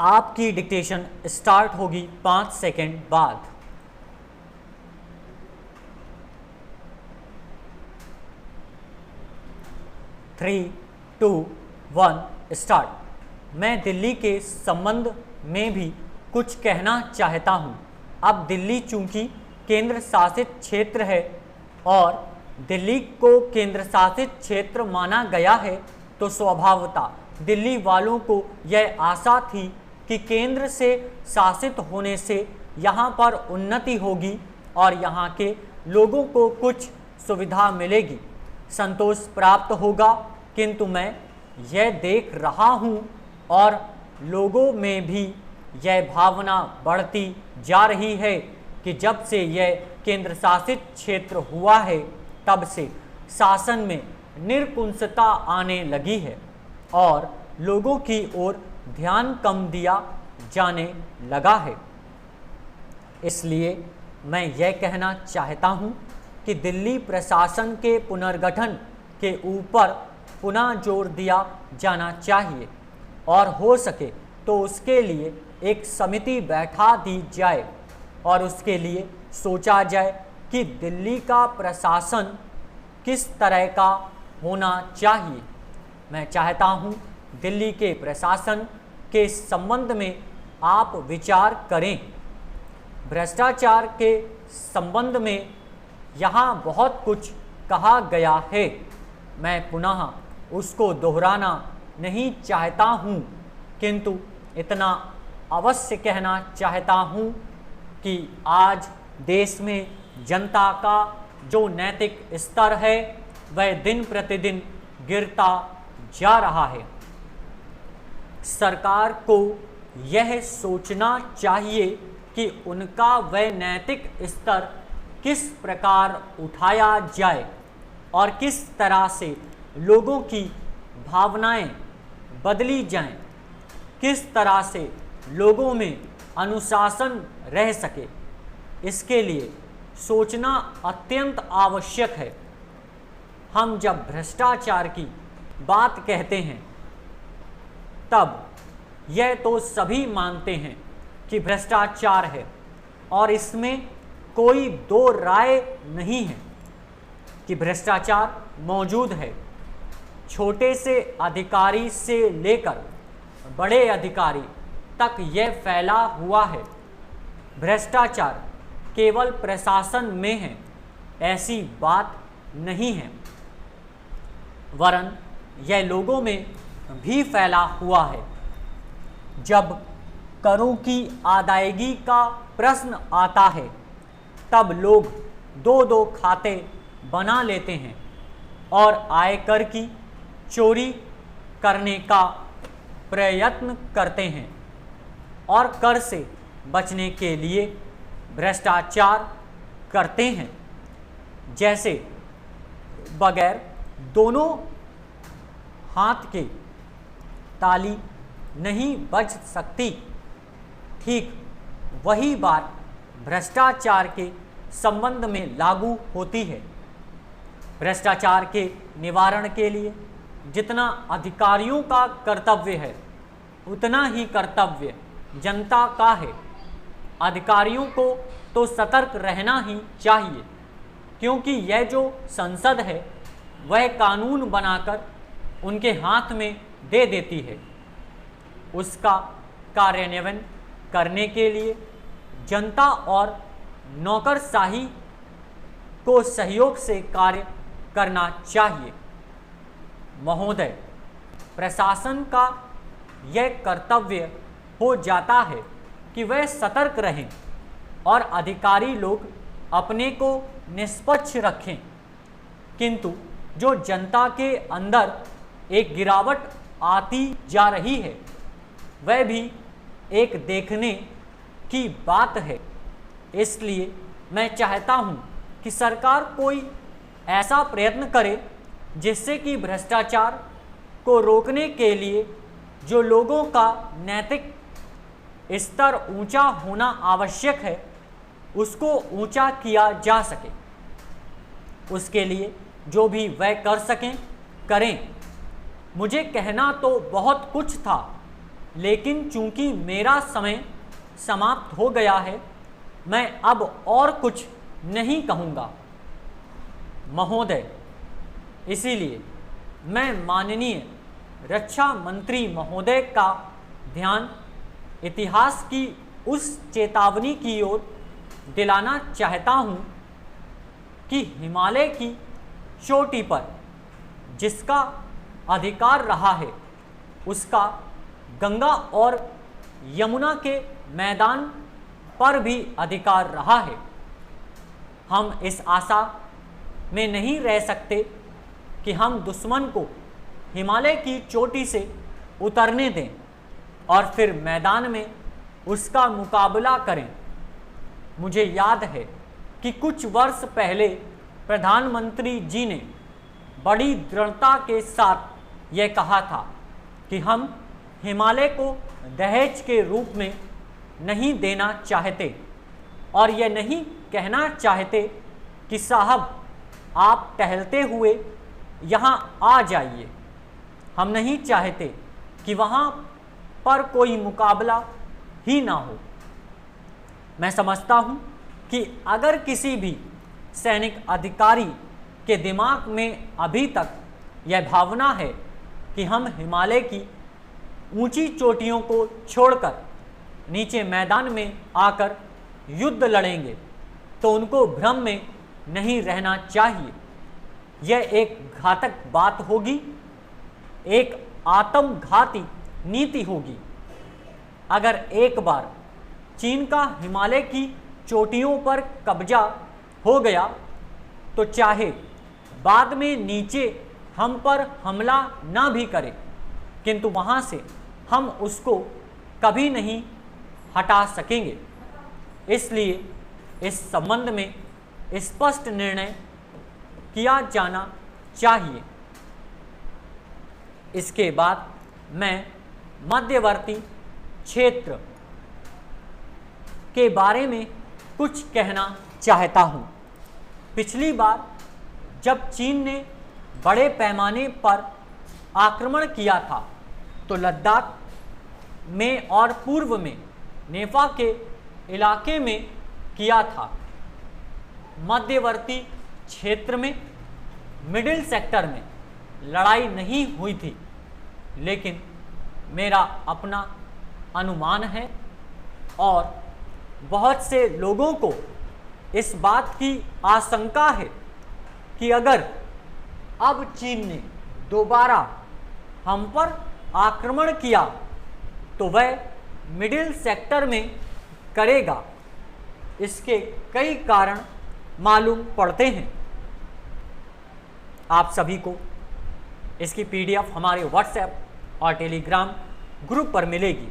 आपकी dictation start होगी 5 second बाद। Three, two, one, start. मैं दिल्ली के संबंध में भी कुछ कहना चाहता हूँ। अब दिल्ली चूंकि केंद्र शासित क्षेत्र है और दिल्ली को केंद्र शासित क्षेत्र माना गया है, तो स्वभावतः दिल्ली वालों को यह आशा थी कि केंद्र से शासित होने से यहाँ पर उन्नति होगी और यहाँ के लोगों को कुछ सुविधा मिलेगी, संतोष प्राप्त होगा। किंतु मैं यह देख रहा हूँ और लोगों में भी यह भावना बढ़ती जा रही है कि जब से यह केंद्र शासित क्षेत्र हुआ है तब से शासन में निरकुंसता आने लगी है और लोगों की ओर ध्यान कम दिया जाने लगा है। इसलिए मैं यह कहना चाहता हूँ कि दिल्ली प्रशासन के पुनर्गठन के ऊपर पुनः जोर दिया जाना चाहिए और हो सके तो उसके लिए एक समिति बैठा दी जाए और उसके लिए सोचा जाए कि दिल्ली का प्रशासन किस तरह का होना चाहिए। मैं चाहता हूँ दिल्ली के प्रशासन के संबंध में आप विचार करें। भ्रष्टाचार के संबंध में यहाँ बहुत कुछ कहा गया है, मैं पुनः उसको दोहराना नहीं चाहता हूँ, किंतु इतना अवश्य कहना चाहता हूँ कि आज देश में जनता का जो नैतिक स्तर है वह दिन प्रतिदिन गिरता जा रहा है। सरकार को यह सोचना चाहिए कि उनका वह नैतिक स्तर किस प्रकार उठाया जाए और किस तरह से लोगों की भावनाएं बदली जाएं, किस तरह से लोगों में अनुशासन रह सके, इसके लिए सोचना अत्यंत आवश्यक है। हम जब भ्रष्टाचार की बात कहते हैं तब यह तो सभी मानते हैं कि भ्रष्टाचार है और इसमें कोई दो राय नहीं है कि भ्रष्टाचार मौजूद है। छोटे से अधिकारी से लेकर बड़े अधिकारी तक यह फैला हुआ है। भ्रष्टाचार केवल प्रशासन में है ऐसी बात नहीं है, वरन यह लोगों में भी फैला हुआ है। जब करों की अदायगी का प्रश्न आता है तब लोग दो दो खाते बना लेते हैं और आयकर की चोरी करने का प्रयत्न करते हैं और कर से बचने के लिए भ्रष्टाचार करते हैं। जैसे बगैर दोनों हाथ के ताली नहीं बज सकती, ठीक वही बात भ्रष्टाचार के संबंध में लागू होती है। भ्रष्टाचार के निवारण के लिए जितना अधिकारियों का कर्तव्य है उतना ही कर्तव्य जनता का है। अधिकारियों को तो सतर्क रहना ही चाहिए, क्योंकि यह जो संसद है वह कानून बनाकर उनके हाथ में दे देती है। उसका कार्यान्वयन करने के लिए जनता और नौकरशाही को सहयोग से कार्य करना चाहिए। महोदय, प्रशासन का यह कर्तव्य हो जाता है कि वह सतर्क रहें और अधिकारी लोग अपने को निष्पक्ष रखें, किंतु जो जनता के अंदर एक गिरावट आती जा रही है वह भी एक देखने की बात है। इसलिए मैं चाहता हूं कि सरकार कोई ऐसा प्रयत्न करे जिससे कि भ्रष्टाचार को रोकने के लिए जो लोगों का नैतिक स्तर ऊंचा होना आवश्यक है उसको ऊंचा किया जा सके। उसके लिए जो भी वह कर सकें करें। मुझे कहना तो बहुत कुछ था, लेकिन चूंकि मेरा समय समाप्त हो गया है, मैं अब और कुछ नहीं कहूँगा महोदय। इसीलिए मैं माननीय रक्षा मंत्री महोदय का ध्यान इतिहास की उस चेतावनी की ओर दिलाना चाहता हूँ कि हिमालय की चोटी पर जिसका अधिकार रहा है, उसका गंगा और यमुना के मैदान पर भी अधिकार रहा है। हम इस आशा में नहीं रह सकते कि हम दुश्मन को हिमालय की चोटी से उतरने दें और फिर मैदान में उसका मुकाबला करें। मुझे याद है कि कुछ वर्ष पहले प्रधानमंत्री जी ने बड़ी दृढ़ता के साथ यह कहा था कि हम हिमालय को दहेज के रूप में नहीं देना चाहते और यह नहीं कहना चाहते कि साहब आप टहलते हुए यहाँ आ जाइए। हम नहीं चाहते कि वहाँ पर कोई मुकाबला ही ना हो। मैं समझता हूँ कि अगर किसी भी सैनिक अधिकारी के दिमाग में अभी तक यह भावना है कि हम हिमालय की ऊंची चोटियों को छोड़कर नीचे मैदान में आकर युद्ध लड़ेंगे, तो उनको भ्रम में नहीं रहना चाहिए। यह एक घातक बात होगी, एक आत्मघाती नीति होगी। अगर एक बार चीन का हिमालय की चोटियों पर कब्जा हो गया तो चाहे बाद में नीचे हम पर हमला ना भी करे, किंतु वहाँ से हम उसको कभी नहीं हटा सकेंगे। इसलिए इस संबंध में स्पष्ट निर्णय किया जाना चाहिए। इसके बाद मैं मध्यवर्ती क्षेत्र के बारे में कुछ कहना चाहता हूँ। पिछली बार जब चीन ने बड़े पैमाने पर आक्रमण किया था तो लद्दाख में और पूर्व में नेफा के इलाके में किया था। मध्यवर्ती क्षेत्र में मिडिल सेक्टर में लड़ाई नहीं हुई थी, लेकिन मेरा अपना अनुमान है और बहुत से लोगों को इस बात की आशंका है कि अगर अब चीन ने दोबारा हम पर आक्रमण किया तो वह मिडिल सेक्टर में करेगा। इसके कई कारण मालूम पड़ते हैं। आप सभी को इसकी PDF हमारे व्हाट्सएप और टेलीग्राम ग्रुप पर मिलेगी।